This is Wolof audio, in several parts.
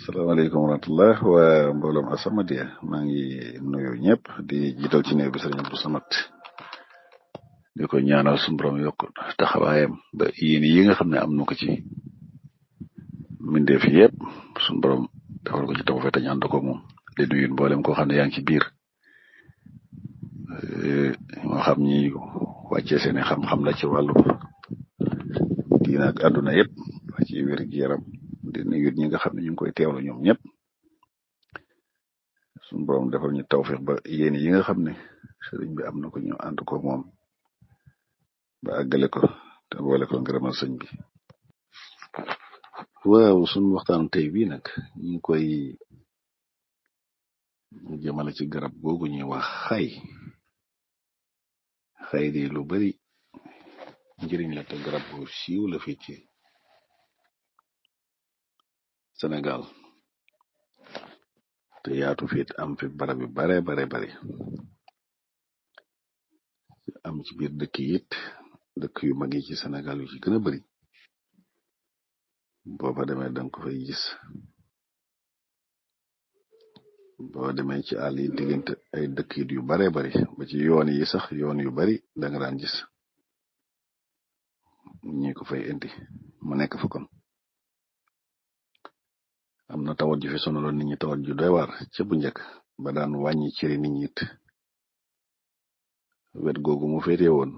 salaamaaleykum wa rahmatullah waa mbooloom As-Samadiyya maa ngi nuyu ñëpp di jiital ci néew bi sëriñ Abdou Samad di ko ñaanal suñu borom yokk taxawaayam ba yéen yi nga xam ne am na ko ci mbindeef yëpp suñu borom defal ko ci tawfeex te ñu ànd ko moom di nuyu mboolem koo xam ne yaa ngi ci biir moo xam ñi wàccee seeni xam-xam la ci wàllu diina ak àdduna yëpp ci wér gi yaram di nuyu ñi nga xam ne ñu ngi koy teewlu ñoom ñëpp suñu borom defal ñu tawfeex ba yéen yi nga xam ne sëriñ bi am na ko ñu ànd ko moom ba àggale ko te boole ko ngërëmal sëñ bi. waaw suñu waxtaan tey bii nag ñu ngi koy jëmale ci garab googu ñuy wax xay di lu bari njëriñ la te garab bu siiw la fii ci Sénégal te yaatu fiit am fi barab yu bare bari am ci biir dëkk it dëkk yu mag yi ci Sénégal yu ci gën a bari boo fa demee danga ko fay gis boo demee ci àll yi diggante ay dëkk it yu bare bari ba ci yoon yi sax yoon yu bari danga daan gis ñi ko fay indi mu nekk fa kon am na tawat ju fi sonaloon nit ñi tawat ju doy waar ca bu njëkk ba daan wàññi cëri nit ñi it wet googu mu féete woon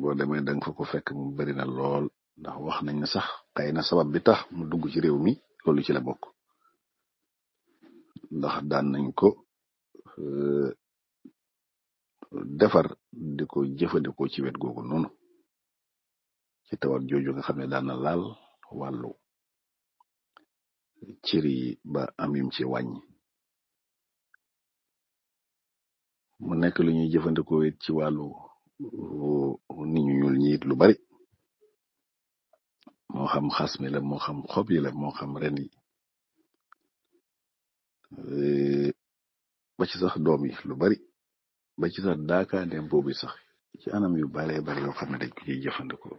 boo demee danga fa ko fekk mu bari na lool ndax wax nañ ne sax xëy na sabab bi tax mu dugg ci réew mi loolu ci la bokk ndax daan nañ ko defar di ko jëfandikoo ci wet googu noonu ci tawat jooju nga xam ne daan na laal wàllu cër yi ba am yum ci wàññi mu nekk lu ñuy jëfandikoo it ci wàllu nit ñu ñuul ñi it lu bari moo xam xas mi la moo xam xob yi la moo xam ren yi ba ci sax doom yi lu bari ba ci sax daakaandeem boobu sax ci anam yu bare bari yoo xam ne dañ ko ciy jëfandikoo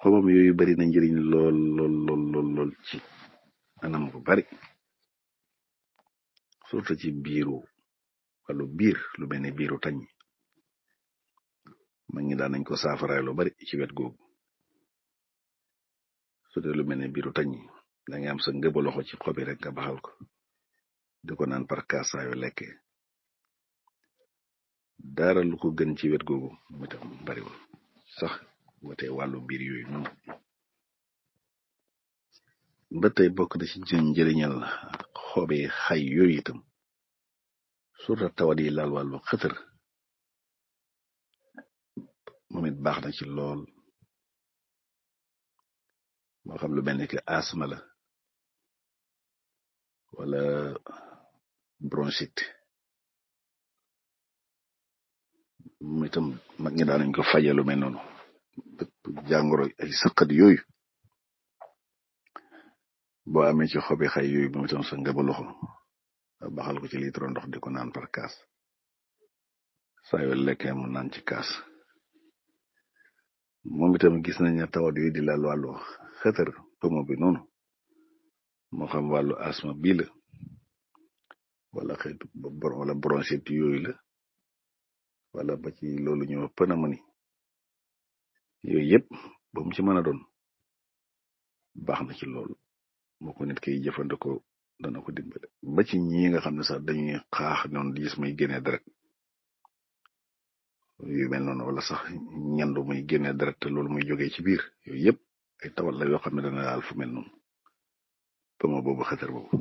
xobam yooyu bari na njëriñ lool ci anam bu bari surtout ci biiru wàllu biir lu mel ne biiru tañ mag ñi daan nañ ko saafaraay lu bari ci wet googu surtout lu mel ne biiru tañ da nga am sa ngëba loxo ci xobi rek nga baxal ko di ko naan par kaas saa yu lekkee dara lu ko gën ci wet googu mu tam bariwul sax wate wàllu biir yooyu noonu ba tey bokk na ci njëriñal xobi xay yooyu itam surtout tawat yi laal wàllu xëtër moom it baax na ci lool moo xam lu mel ni que asma la wala bronchite moom itam mag ñi daan nañ ko faje lu mel noonu jàngoro ay sëqat yooyu boo amee ci xobi xay yooyu moom itam sa ngëba loxo baxal ko ci litre ndox di ko naan par kaas saa yoo lekkee mu naan ci kaas moom itam gis nañ ne tawat yooyu di laal wàllu xëtër pomo bi noonu moo xam wàllu asma bii la wala xeetu wala bronchite yooyu la wala ba ci loolu ñu pneumonie yooyu yëpp ba mu ci mën a doon baax na ci loolu moo ko nit kiy jëfandikoo dana ko dimbale ba ci ñi nga xam ne sax dañuy xaax noonu di gis muy génnee deret yu mel noonu wala sax ñandu muy génnee deret te loolu muy jógee ci biir yooyu yëpp ay tawat la yoo xam ne dana daal fu mel noonu pama boobu xetar boobu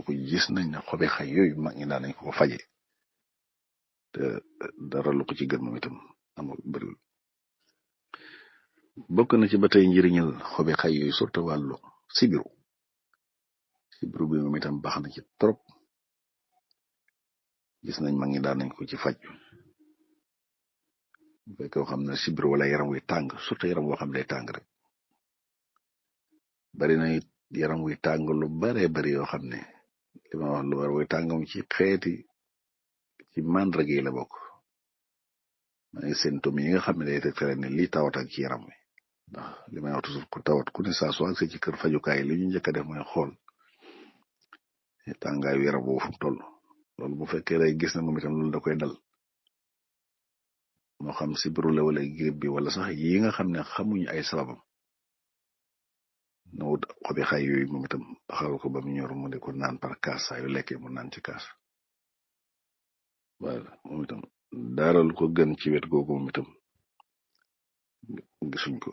ko gis nañ ne xobi xay yooyu mag ñi daan nañ ko faje te dara lu ko ci gën moom itam amul bëriwul bokk na ci ba tey njëriñal xobi xay yooyu surtout wàllu sibiru bi moom itam baax na ci trop gis nañ mag ñi daan nañ ko ci faj fekkoo xam ne sibiru wala yaram wuy tàng surtout yaram woo xam ne day tàng rek bari na yaram wuy tàng lu bari yoo xam ne li ma wax lu war wuy tàngam ci xeeti ci màndarga yi la bokk ma ngi symptômes yi nga xam ne day tegtale ne lii tawat ak ci yaram wi ndax li may wax toujours ku tawat ku ne saa soo ak ci kër fajukaay li ñu njëkk a def mooy xool tàngaayu yaram boobu fu mu toll loolu bu fekkee day gis na moom itam loolu da koy dal moo xam sibiru la wala grippe bi wala sax yi nga xam ne xamuñu ay sababam na wut xobi xay yooyu moom itam baxal ko ba mu ñor mu di ko naan par kaas saa yu lekkee mu naan ci kaas voilà moom itam dara lu ko gën ci wet googu moom itam gisuñ ko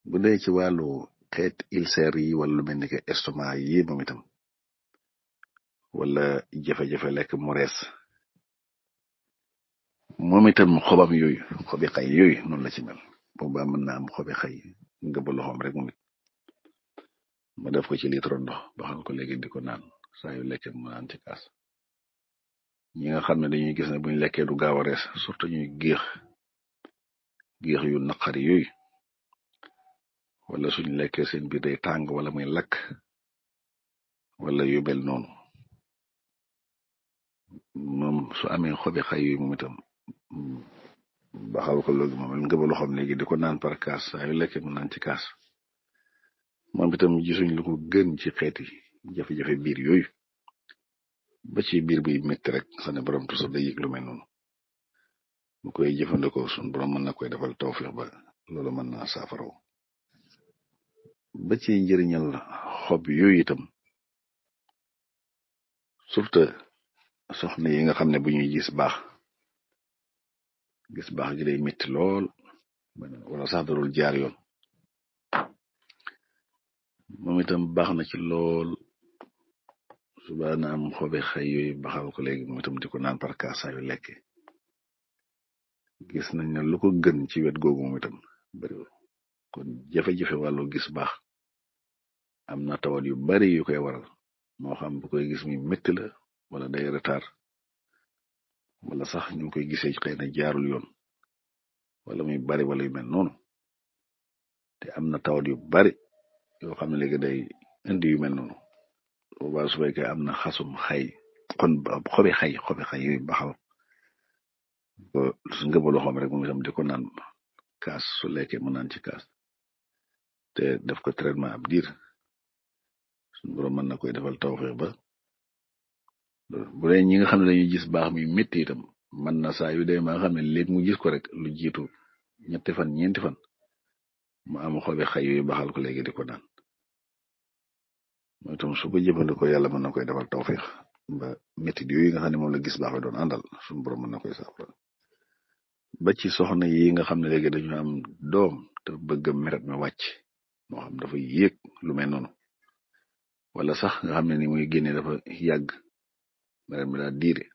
bu dee ci wàllu xeet ulcère yi wala lu mel ni que estomac yi moom itam wala jafe-jafe lekk mu rees moom itam xobam yooyu xobi xay yooyu noonu la ci mel boobaa mën naa am xobi xay nga ba loxoom rek moom it ma def ko ci litre ndox baxal ko léegi di ko naan saa yu lekkee mu naan ci kaas ñi nga xam ne dañuy gis ne buñ lekkee du gaaw a rees surtout ñuy géex yu naqari yooyu wala suñ lekkee seen biir day tàng wala muy lakk wala yu mel noonu moom su amee xobi xay yooyu moom itam baxal ko léegi moom nga ba loxoom léegi di ko naan par kaas saa yu lekkee mu naan ci kaas moom itam gisuñ lu ko gën ci xeeti jafe-jafe biir yooyu ba ci biir bi métti rek xam ne borom toujours day yëg lu mel noonu bu koy jëfandikoo suñ borom mën na koy defal tawfiix ba loolu mën naa saafaraw ba ci njëriñal xob yooyu itam surtout soxna yi nga xam ne bu ñuy gis baax gi day métti lool wala sax darul jaar yoon moom itam baax na ci lool suba na am xobi xay yooyu baxal ko léegi moom itam di ko naan par kaas saa yu lekke gis nañ ne lu ko gën ci wet googu moom itam bariwul kon jafe-jafe wàllu gis baax am na tawat yu bari yu koy waral moo xam bu koy gis muy métti la wala day retard wala sax ñu ngi koy gisee xëy na jaarul yoon wala muy bari wala yu mel noonu te am na tawat yu bari yoo xam ne léegi day indi yu mel noonu boobaa su fekkee am na xasum xay kon xobi xay yooyu baxal ko su ngëba loxoom rek moom itam di ko naan kaas su lekkee mu naan ci kaas te def ko traitement ab diir suñu borom mën na koy defal tawfeex ba bu dee ñi nga xam ne dañuy gis baax mi métti itam mën na saa yu dee ma nga xam ne léegi mu gis ko rek lu jiitu ñetti fan ñeenti fan mu am xobi xay yooyu baxal ko léegi di ko naan mooy itam su ko jëfandikoo yàlla mën na koy defal tawfeex ba métti yooyu nga xam ne moom la gis baax bi doon àndal suñu borom mën na koy saafara ba ci soxna yi nga xam ne léegi dañu am doom te bëgg meret mi wàcc moo xam dafa yéeg lu mel noonu wala sax nga xam ne ni muy génne dafa yàgg meret mi daa diire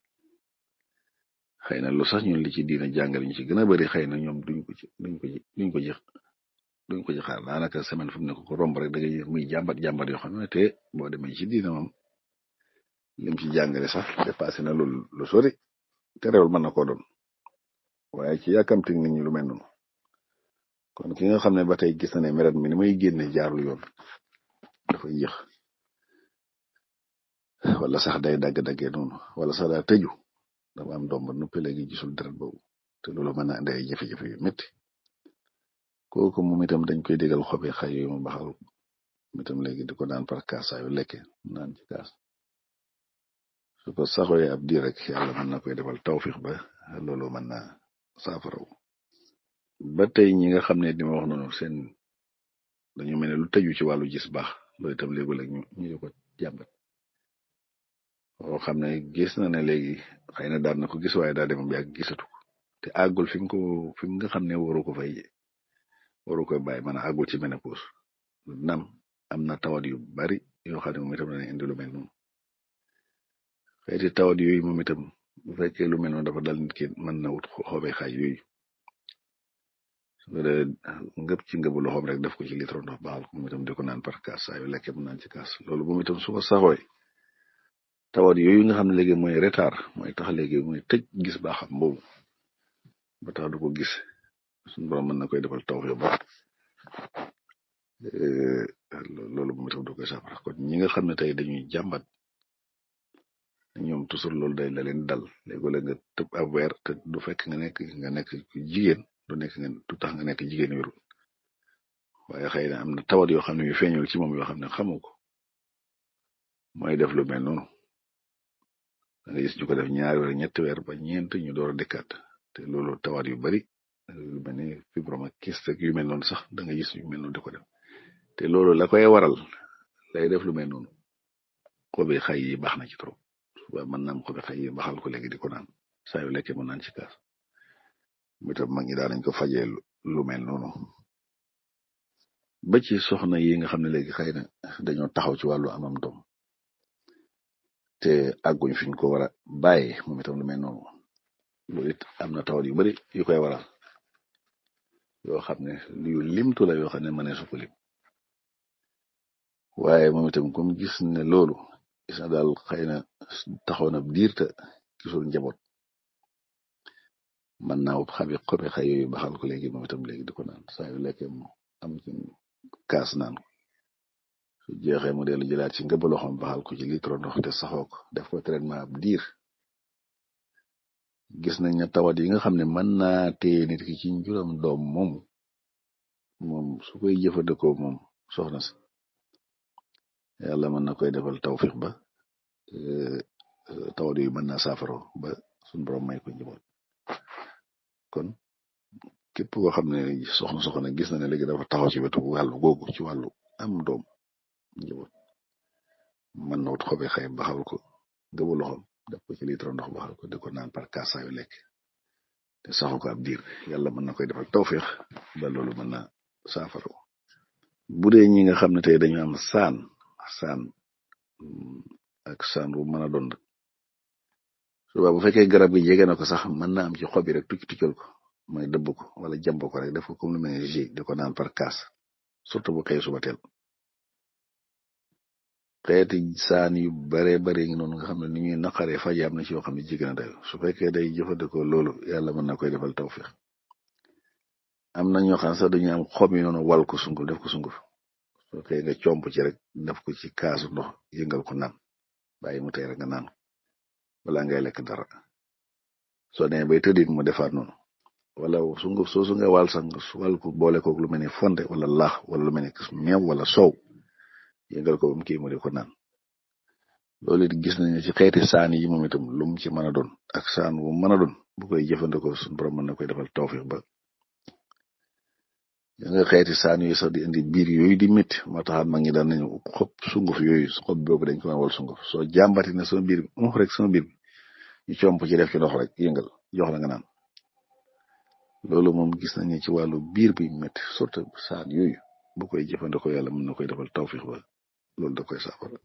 xëy na lu sax ñun li ci diina jàngale ñu ci gën a bari xëy na ñoom duñ ko ci xaar daanaka semaine fu mu ne ko romb rek da ngay muy jàmbat yoo xam ne te boo demee ci diina moom lim ci jàngale sax dépassé na lu sori te réewul mën na koo doon waaye ci yàkkamti nit ñi lu mel noonu kon ki nga xam ne ba tey gis na ne meret mi ni may génne jaarul yoon dafa yéex wala sax day dagg-daggee noonu wala sax daa tëju dafa am doom ba noppi léegi gisul deret boobu te loolu mën na andi ay jafe-jafe yu métti kooku moom itam dañ koy digal xobi xay yooyu mu baxal moom itam léegi di ko naan par kaas saa yu lekke naan ci kaas su ko saxoyee ab diir rek yàlla mën na koy defal tawfiix ba loolu mën na saafaraw ba tey ñi nga xam ne di ma wax noonu seen dañu mel ne lu tëju ci wàllu gis baax loolu itam léegi ñu di ko jàmbat boo xam ne gis na ne léegi xëy na daan na ko gis waaye daa dem bi ak gisatu ko te àggul fi nga xam ne waru koy bàyyi maanaam àggul ci ménopause nam am na tawat yu bari yoo xam ne moom itam dañuy indi lu mel noonu xeeti tawat yooyu moom itam bu fekkee lu mel noonu dafa dal nit ki mën na wut xoobee xaaj yooyu su ko dee ngëp ci ngëbu loxoom rek def ko ci litre ndox baaxal ko moom itam di ko naan par kaas saa yu lekkee mu naan ci kaas loolu moom itam su ko saxooy tawat yooyu nga xam ne léegi mooy retard mooy tax léegi mooy tëj gis baaxam boobu ba tax du ko gis suñu borom mën na koy defal tawfeex ba loolu moom itam du koy saafara kon ñi nga xam ne tey dañuy jàmbat ñoom toujours loolu day la leen dal léegi la nga tëb ab weer te du fekk nga nekk jigéen du nekk ngeen du tax nga nekk jigéen wérul waaye xëy na am na tawat yoo xam ne yu feeñul ci moom yoo xam ne xamu ko mooy def lu mel noonu da nga gis ñu ko def ñaari weer ñetti weer ba ñeent ñu door a dëkkaat te loolu tawat yu bari lu mel ni fibrome ak kyste ak yu mel noonu sax da nga gis yu mel noonu di ko def te loolu la koy waral lay def lu mel noonu xobi xay yi baax na ci trop suba mën naam xobi xay yi baxal ko léegi di ko naan saa yu lekkee mu naan ci kaas mi tam mag ñi daan nañ ko fajee lu mel noonu ba ci soxna yi nga xam ne léegi xëy na dañoo taxaw ci wàllu amam doom te àgguñ fiñ ko war a bàyyi moom itam lu mel noonu loolu it am na tawat yu bari yu koy waral yoo xam ne yu limtu la yoo xam ne mënee su ko lim waaye moom itam comme gis ne loolu gis na daal xëy na taxaw na diir te gisul njaboot mën naa wut xobi xay yooyu baxal ko léegi moom itam léegi di ko naan saa yu lekkee mu am ci kaas naan ko su jeexee mu dellu jëlaat ci ngëba loxoom baxal ko ci litre ndox te saxoo ko def ko traitement ab diir gis nañ ne tawat yi nga xam ne mën naa téye nit ki ci njuram doom moom su koy jëfandikoo moom soxna si yàlla mën na koy defal tawfiq ba tawat yu mën naa saafaro ba suñu borom may ko njaboot kon képp koo xam ne soxna gis na ne léegi dafa taxaw ci wetu wàllu googu ci wàllu am doom njaboot mën na wut xobi xay baxal ko gëbu loxom def ko ci litre ndox baxal ko di ko naan par kaas saa yu lekk te saxu ko ab diir yàlla mën na koy defal tawfiq ba loolu mën na saafaro bu dee ñi nga xam ne tey dañu am saan ak saan bu mën a doon suba bu fekkee garab gi jege na ko sax mën na am ci xob yi rek tuccal ko mooy dëbb ko wala jàmb ko rek def ko comme lu mel ne jus di ko naan par kaas surtout bu xëy suba teel xeeti saan yu bare ngi noonu nga xam ne ni ñuy naqaree faj am na ci yoo xam ne jege na dayo su fekkee day jëfandikoo loolu yàlla mën na koy defal tawfiq am na ñoo xam sax dañu am xob yi noonu wal ko sunguf def ko sunguf soo xëy nga comp ci rek def ko ci kaasu ndox yëngal ko naan bàyyi mu tey rek nga naan wala ngay lekk dara soo demee bay tëddit mu defaat noonu wala sunguf soosu nga wal sax wal ko boole koog lu mel ni fonde wala laax wala lu mel ni meew wala soow yëngal ko ba mu kii mu di ko naan loolu it gis nañu ci xeeti saan yi moom itam lu mu ci mën a doon ak saan bu mën a doon bu koy jëfandikoo suñu borom mën na koy defal tawfiq ba ya nga xeeti saan yooyu sax di indi biir yooyu di métti moo taxaat mag ñi daan nañu xob sunguf yooyu xob boobu dañ ko mën a wal sunguf soo jàmbati ne sama biir bi rek sama biir bi ñu comp ci def ci ndox rek yëngal jox la nga naan loolu moom gis nañu ci wàllu biir bi métti surtout saan yooyu bu koy jëfandikoo yàlla mën na koy defal tawfiq ba loolu da koy saafara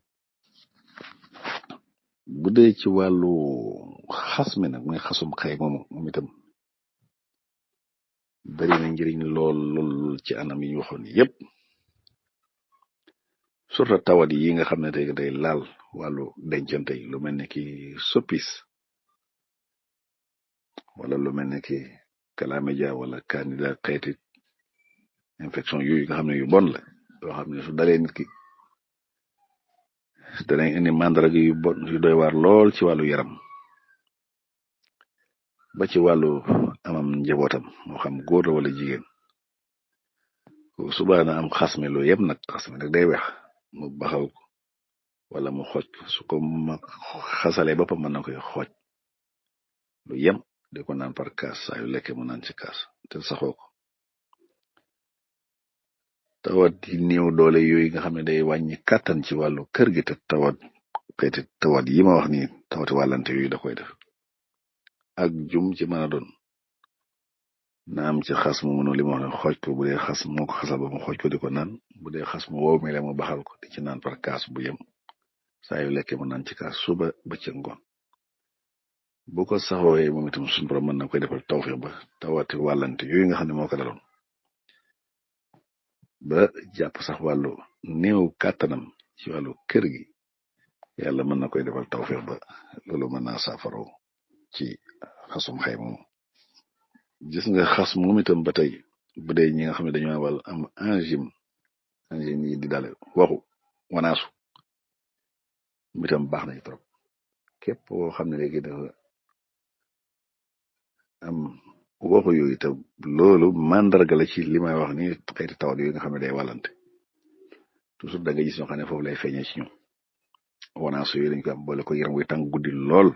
bu dee ci wàllu xas mi nag muy xasum xay moom itam bari na njëriñ lool ci anam yi ñu waxoon yépp surtout tawat yi nga xam ne tey day laal wàllu dencante yi lu mel ne ki soppis wala lu mel ne ki chlamydia wala candida xeeti infection yooyu nga xam ne yu bon la yoo xam ne su dalee nit ki danañ indi màndarga yu bon yu doy waar lool ci wàllu yaram ba ci wàllu amam njabootam moo xam góor la wala jigéen suba na am xasme lu yem nag xasme nag day weex mu baxal ko wala mu xooj su ko ma xasalee boppam mën na koy xooj lu yem di ko naan par kaas saa yu lekkee mu naan ci kaas te saxoo ko tawat yi néew doole yooyu nga xam ne day wàññi kàttan ci wàllu kër gi te xeeti tawat yi ma wax nii tawati wàllante yooyu da koy def ak jum ci mën a doon na am ci xas mu mënu li ma wax ne xooj ko bu dee xas moo ko xasal ba mu xooj ko di ko naan bu dee xas mu wow mi la mu baxal ko di ci naan par kaas bu yem saa yu lekkee mu naan ci kaas suba ba ca ngoon bu ko saxooyee moom itam suñu borom mën na koy defal tawfiq ba tawati wàllante yooyu nga xam ne moo ko daloon ba jàpp sax wàllu néew kàttanam ci wàllu kër gi yàlla mën na koy defal tawfiq ba loolu mën naa saafaro ci xasum xay moom gis nga xas moom itam ba tey bu dee ñi nga xam ne dañoo wàll am angine yi di dale waxu wanaasu itam baax nañ trop képp koo xam ne léegi dafa am waxu yooyu te loolu mandarga la ci li may wax ni xeeti tawat yooyu nga xam ne day wàllante toujours da nga gis ñoo xam ne foofu lay feeñee ci ñoom wanaasu yooyu dañ ko am boole ko yaram wuy tàng guddi lool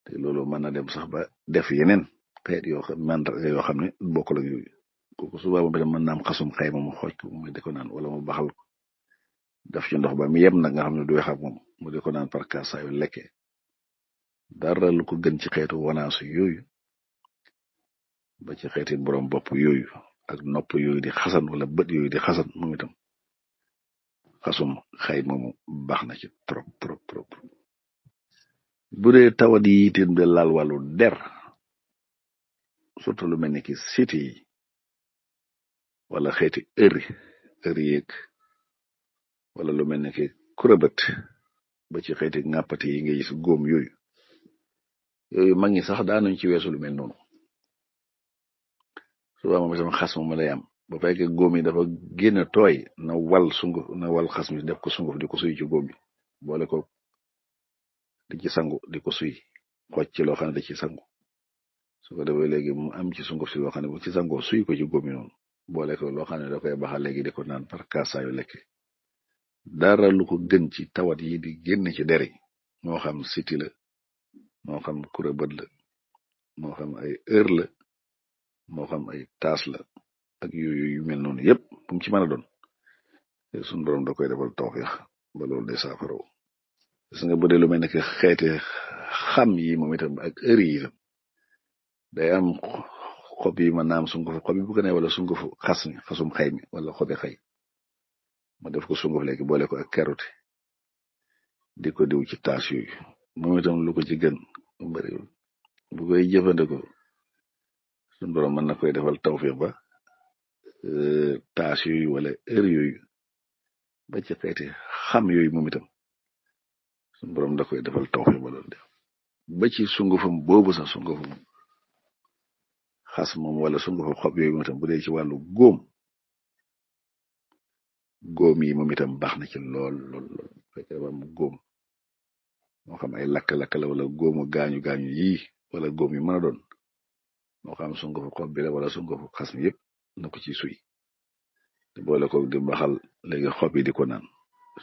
te loolu mën na dem sax ba def yeneen xeet yoo xam mandarga yoo xam ne bokkul ak yooyu kooku suba ba mën naa am xasum xayma mu xooj ko mu di ko naan wala mu baxal ko daf ci ndox ba mu yem nag nga xam ne du weex ak moom mu di ko naan par cas saa yu lekkee dara lu ko gën ci xeetu wanaasu yooyu ba ci xeeti borom bopp yooyu ak nopp yooyu di xasan wala bët yooyu di xasan moom itam xasum xay moomu baax na ci trop trop trop bu dee tawat yi itam de laal wàllu der surtout lu mel ni ki siti yi wala xeeti ëri yeeg wala lu mel ni ki kurabët ba ci xeeti ŋàppati yi nga gis góom yooyu mag ñi sax daanañ ci weesu lu mel noonu suba moom itam xas moom lay am ba fekkee góom yi dafa génn tooy na wal xas mi def ko sunguf di ko suy ci góom yi boole ko di ci sangu di ko suy xooj ci loo xam ne da ci sangu su ko defee léegi mu am ci sunguf si loo xam ne bu ci sangoo suy ko ci góom yi noonu boole ko loo xam ne da koy baxal léegi di ko naan par kaasaayu lekk dara lu ko gën ci tawat yi di génn ci der yi moo xam siti la moo xam kura bët la moo xam ay la moo xam ay taas la ak yu mel noonu yëpp bu mu ci mën a doon suñu borom da koy defal tawfiix ba loolu day saafaraw gis nga bu dee lu mel ne que xeeti xam yi moom itam ak yi itam day am xob yi mën naa am sungufu xob yi bu ko nee wala sungufu xasum xay mi wala xobi xay ma def ko sunguf léegi boole ko ak carotte di ko diw ci taas yooyu moom itam lu ko ci gën bariwul bu koy jëfandikoo suñu borom mën na koy defal tawfiix ba taas yooyu wala yooyu ba ci xeeti xam yooyu moom itam suñu borom da koy defal tawfiix ba loolu def ba ci sungufam boobu sax sungufam xas moom wala sungufam xob yooyu moom itam bu dee ci wàllu góom yi moom itam baax na ci lool fekkee dafa am góom moo xam ay lakk-lakk la wala góomu gaañu yii wala góom yi mën a doon moo xam sungufu xob bi la wala sungufu xas mi yëpp na ko ci suy te boole ko di baxal léegi xob yi di ko naan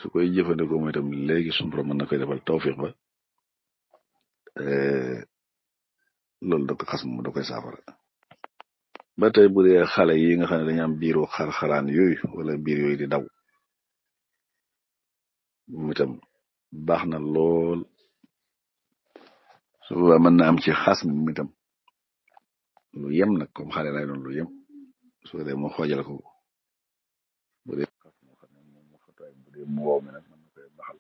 su koy jëfandikoo mooy itam léegi suñu borom mën na koy defal tawfiix ba loolu da ko xas moom da koy saafara ba tey bu dee xale yi nga xam ne dañu am biiru xar-xaraan yooyu wala biir yooyu di daw moom itam baax na lool su boobaa mën na am ci xas mi moom itam lu yem nag comme xale lay doon lu yem su dee mu xoojal ko bu dee xas moo xam ne moom mu fataay bu dee mu wow mi nag mën na koy baxal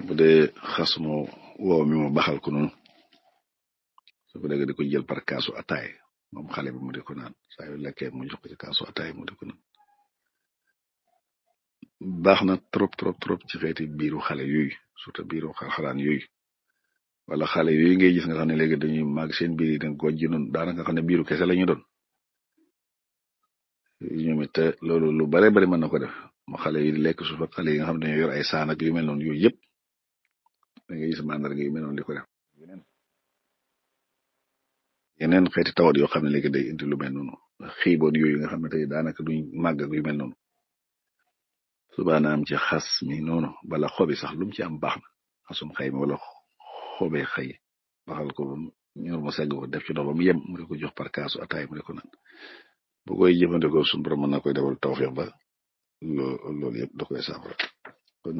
bu dee xas moo wow mi mu baxal ko noonu su ko defee di ko jël par kaasu ataay moom xale bi mu di ko naan saa yu lekkee mu jox ko ci kaasu ataay mu di ko naan baax na trop ci xeeti biiru xale yooyu surtout biiru xarxaraan yooyu wala xale yooyu ngay gis nga xam ne léegi dañuy màgg seen biir yi dañ ko ji noonu daanaka nga xam ne biiru kese la ñu doon ñoom it loolu lu bare bari mën na ko def mu xale yi lekk suuf ak xale yi nga xam ne dañoo yor ay saan ak yu mel noonu yooyu yëpp da ngay gis mandarga yu mel noonu di ko def yeneen xeeti tawat yoo xam ne léegi day indi lu mel noonu xiiboon yooyu nga xam ne tey daanaka duñ màgg ak yu mel noonu subaa na am ci xas mi noonu bala xobi sax lu mu ci am baax na xasum xay mi wala xobee xëy baxal ko ba ñor ma segg ko def ci ndox ba mu yem mu di ko jox par kaasu ataay mu di ko naan bu koy jëfandikoo suñu borom mën na koy defal tawfiix ba loolu yëpp da koy saafara kon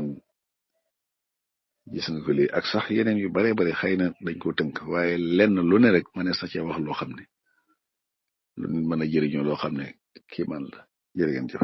gis nga ko lii ak sax yeneen yu bare bare xëy na dañ ko tënk waaye lenn lu ne rek mënees na cee wax loo xam ne lu nit mën a jëriñoo loo xam ne kii man la jërë ngeen jëf